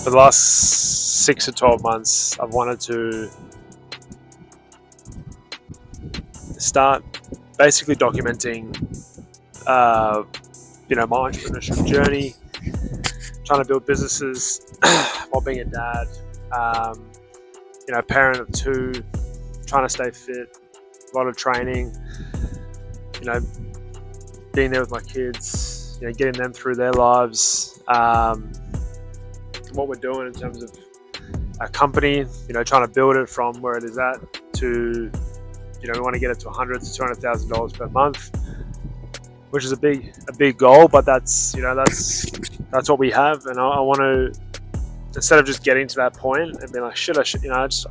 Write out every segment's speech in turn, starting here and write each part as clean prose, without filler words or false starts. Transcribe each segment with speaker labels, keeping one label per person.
Speaker 1: for the last 6 to 12 months, I've wanted to start basically documenting, my entrepreneurship journey, trying to build businesses while being a dad, parent of two, trying to stay fit, a lot of training, being there with my kids, getting them through their lives, what we're doing in terms of a company, trying to build it from where it is at to, we want to get it to $100,000 to $200,000 per month, which is a big goal, but that's what we have, and I want to, instead of just getting to that point and being like, shit, I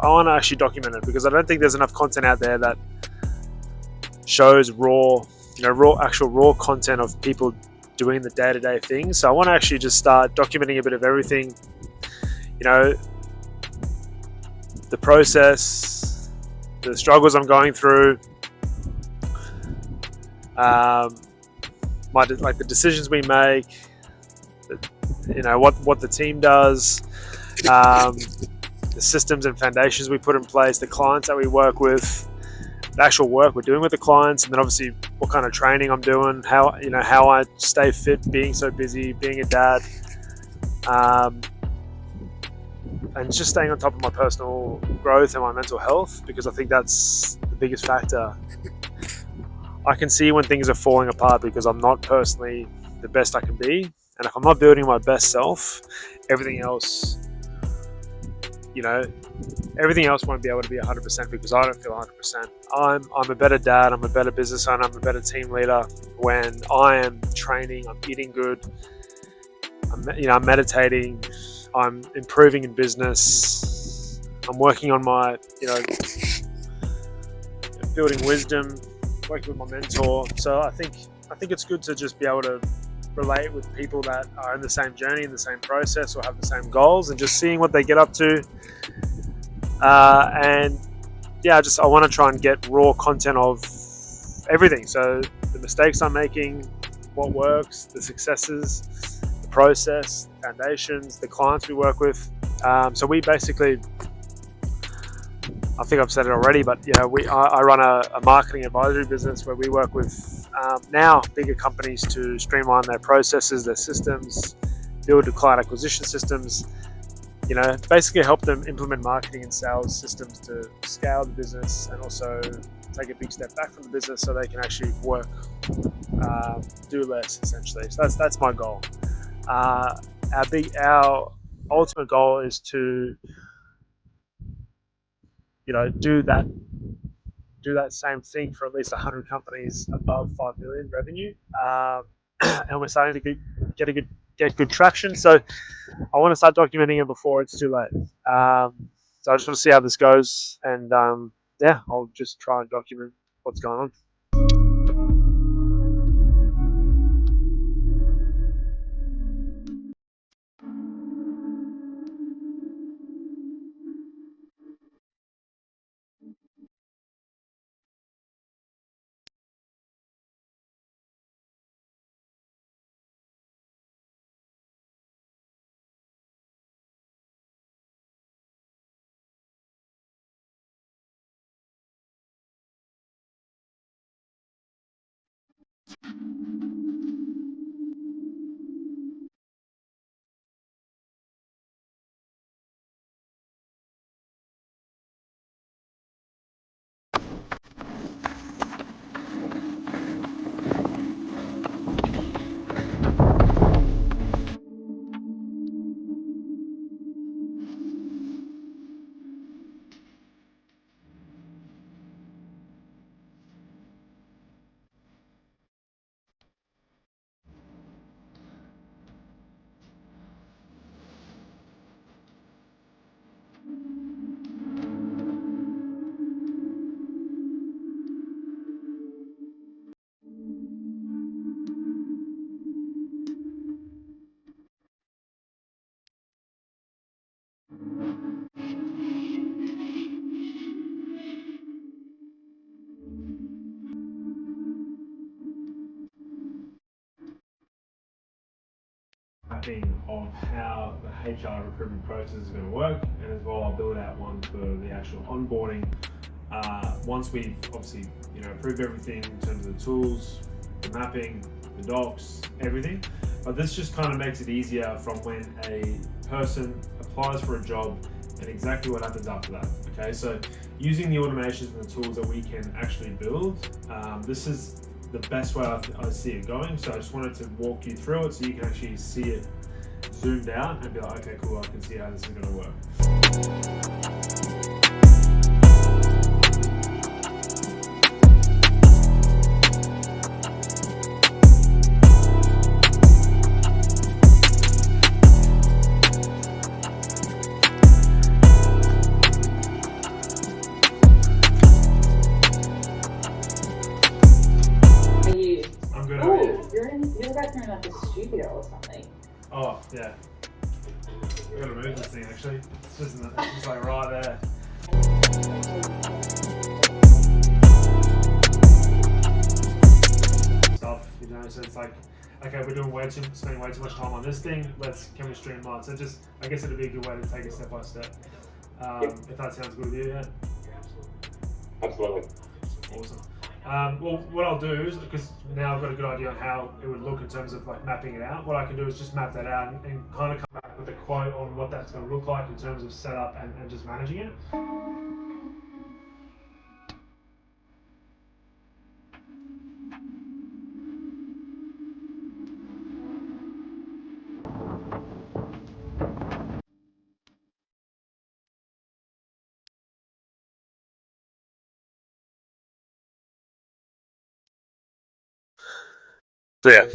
Speaker 1: want to actually document it, because I don't think there's enough content out there that shows actual raw content of people doing the day-to-day things. So I want to actually just start documenting a bit of everything, the process, the struggles I'm going through, the decisions we make, what the team does, the systems and foundations we put in place, the clients that we work with, the actual work we're doing with the clients, and then obviously what kind of training I'm doing, how I stay fit, being so busy, being a dad, and just staying on top of my personal growth and my mental health, because I think that's the biggest factor. I can see when things are falling apart because I'm not personally the best I can be, and if I'm not building my best self, everything else won't be able to be 100%, because I don't feel 100%. I'm a better dad, I'm a better business owner, I'm a better team leader when I am training, I'm eating good, I'm meditating, I'm improving in business, I'm working on my, building wisdom, working with my mentor. So I think it's good to just be able to relate with people that are in the same journey, in the same process, or have the same goals, and just seeing what they get up to. I want to try and get raw content of everything. So the mistakes I'm making, what works, the successes, the process, the foundations, the clients we work with. So we basically, I think I've said it already, but I run a marketing advisory business where we work with now bigger companies to streamline their processes, their systems, build client acquisition systems, basically help them implement marketing and sales systems to scale the business, and also take a big step back from the business so they can actually work, do less, essentially. So that's my goal. Our ultimate goal is to do that same thing for at least 100 companies above 5 million revenue, and we're starting to get good traction. So I want to start documenting it before it's too late. So I just want to see how this goes, and I'll just try and document what's going on. mapping of how the HR recruitment process is going to work, and as well I'll build out one for the actual onboarding. Once we've obviously approved everything in terms of the tools, the mapping, the docs, everything. But this just kind of makes it easier from when a person applies for a job and exactly what happens after that. Okay, so using the automations and the tools that we can actually build, this is the best way I see it going. So I just wanted to walk you through it so you can actually see it zoomed out and be like, okay, cool, I can see how this is going to work. I'm good. How are you?
Speaker 2: You're about to move out the studio or something.
Speaker 1: Oh yeah. I gotta move this thing actually. It's just like right there. Stuff, so it's like, okay, we're doing spending way too much time on this thing. Can we streamline? So I guess it'd be a good way to take it step by step. If that sounds good with you, yeah.
Speaker 2: Absolutely.
Speaker 1: Awesome. Well, what I'll do is, because now I've got a good idea on how it would look in terms of like mapping it out, what I can do is just map that out and kind of come back with a quote on what that's going to look like in terms of setup and just managing it. So yeah,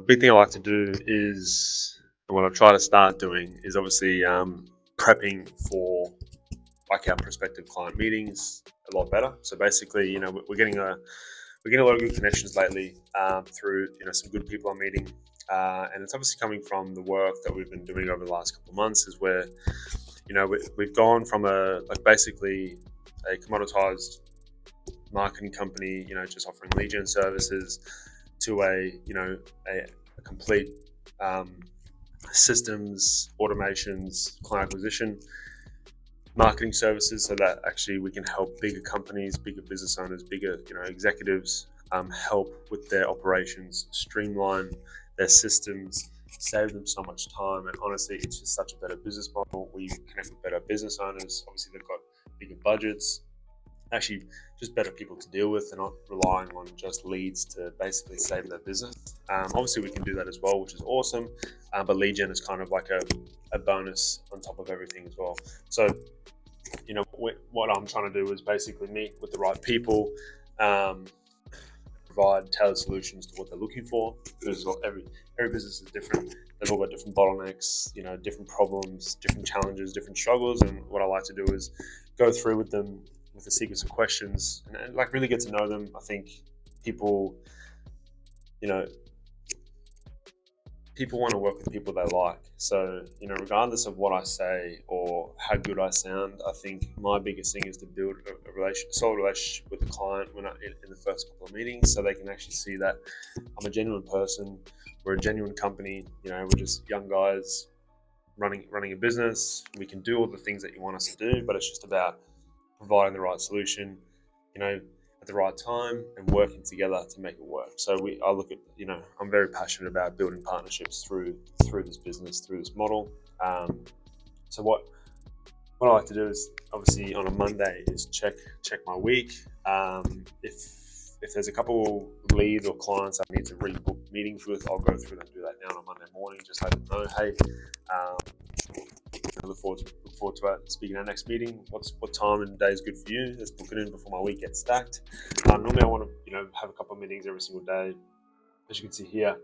Speaker 1: big thing I like to do is, and what I try to start doing is obviously prepping for like our prospective client meetings a lot better. So basically, we're getting a lot of good connections lately through some good people I'm meeting, and it's obviously coming from the work that we've been doing over the last couple of months. Is where we've gone from basically a commoditized marketing company, just offering lead gen services, to a complete systems, automations, client acquisition, marketing services, so that actually we can help bigger companies, bigger business owners, bigger executives help with their operations, streamline their systems, save them so much time. And honestly, it's just such a better business model. We connect with better business owners. Obviously, they've got bigger budgets, actually just better people to deal with. They're not relying on just leads to basically save their business. Obviously, we can do that as well, which is awesome. But lead gen is kind of like a bonus on top of everything as well. So, what I'm trying to do is basically meet with the right people, provide tailored solutions to what they're looking for. Because every business is different. They've all got different bottlenecks, different problems, different challenges, different struggles. And what I like to do is go through with them with a sequence of questions and like really get to know them. I think people, you know, people want to work with people they like. So, regardless of what I say or how good I sound, I think my biggest thing is to build a solid relationship with the client in the first couple of meetings, so they can actually see that I'm a genuine person. We're a genuine company. We're just young guys running a business. We can do all the things that you want us to do, but it's just about providing the right solution, at the right time and working together to make it work. So I look at, I'm very passionate about building partnerships through this business, through this model. So what I like to do is obviously on a Monday is check my week. If there's a couple leads or clients I need to rebook meetings with, I'll go through and do that now on a Monday morning. Just let them know, hey, I look forward to speaking our next meeting. What time and day is good for you? Let's book it in before my week gets stacked. Normally I want to have a couple of meetings every single day. As you can see here,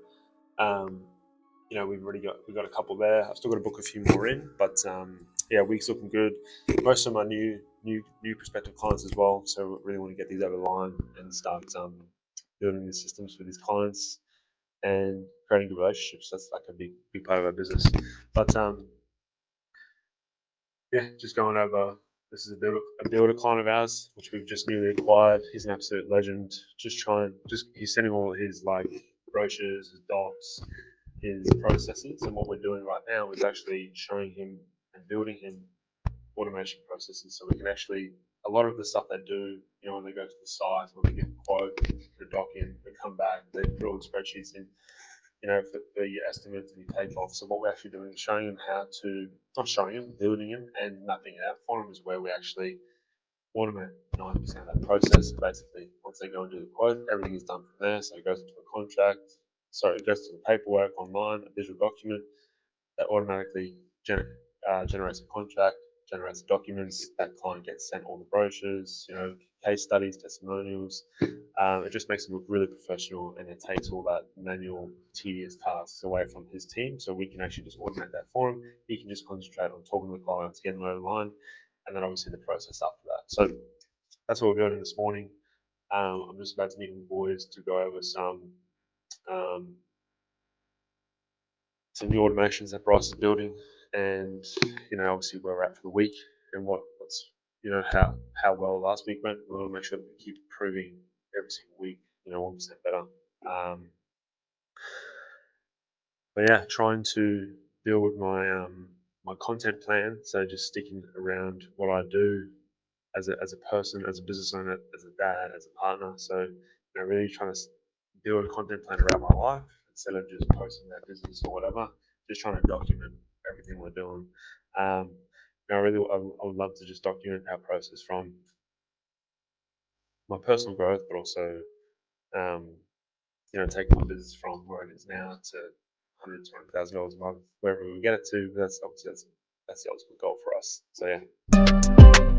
Speaker 1: we've got a couple there. I've still got to book a few more in, but week's looking good. Most of my new prospective clients as well. So really want to get these over the line and start building the systems for these clients and creating good relationships. That's like a big part of our business. But just going over. This is a builder client of ours, which we've just newly acquired. He's an absolute legend. He's sending all his like brochures, his docs, his processes. And what we're doing right now is actually showing him and building him automation processes, so we can actually, a lot of the stuff they do, when they go to the site, when they get a quote, the doc in, they come back, they put all the spreadsheets in, for your estimates and your takeoff. So what we're actually doing is showing them how to, not showing them, building them and mapping it out for them is where we actually automate 90% of that process. Basically, once they go and do the quote, everything is done from there. So it goes into a contract, it goes to the paperwork online, a visual document, that automatically generates a contract, generates the documents. That client gets sent all the brochures, case studies, testimonials. It just makes it look really professional, and it takes all that manual, tedious tasks away from his team. So we can actually just automate that for him. He can just concentrate on talking to the clients, getting them over the line, and then obviously the process after that. So that's what we're building this morning. I'm just about to meet with the boys to go over um, some new automations that Bryce is building, and obviously where we're at for the week and what's how well last week went. We'll make sure that we keep improving every single week, 1% better. But yeah, trying to build my content plan. So just sticking around what I do as a person, as a business owner, as a dad, as a partner. So really trying to build a content plan around my life instead of just posting that business or whatever. Just trying to document everything we're doing. I would love to just document our process from my personal growth, but also um, take my business from where it is now to $120,000 a month, wherever we get it to. That's obviously that's the ultimate goal for us. So yeah.